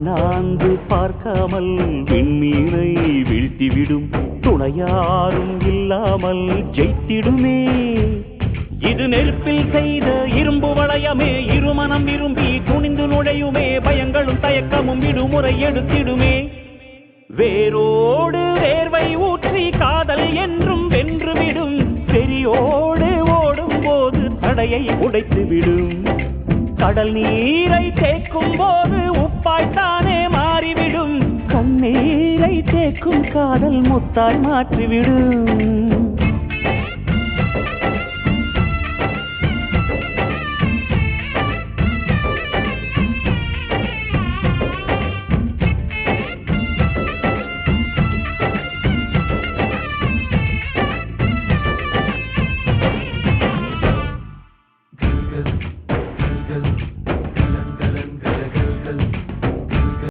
நான்கு பார்க்காமல் விண்மீனை வீழ்த்திவிடும் துணையாரும் இல்லாமல் ஜெயித்திடுமே. இது நெருப்பில் செய்த இரும்பு வளையமே, இருமனம் விரும்பி துணிந்து நுழையுமே, பயங்களும் தயக்கமும் விடுமுறை எடுத்திடுமே. வேரோடு வேர்வை ஊற்றி காதல் என்றும் வென்றுவிடும், பெரியோடு ஓடும் போது தடையை உடைத்துவிடும். கடல் நீரை தேக்கும் போது உப்பாய்த்தானே மாறிவிடும், கண்ணீரை தேக்கும் காதல் முத்தாய் மாற்றிவிடும்.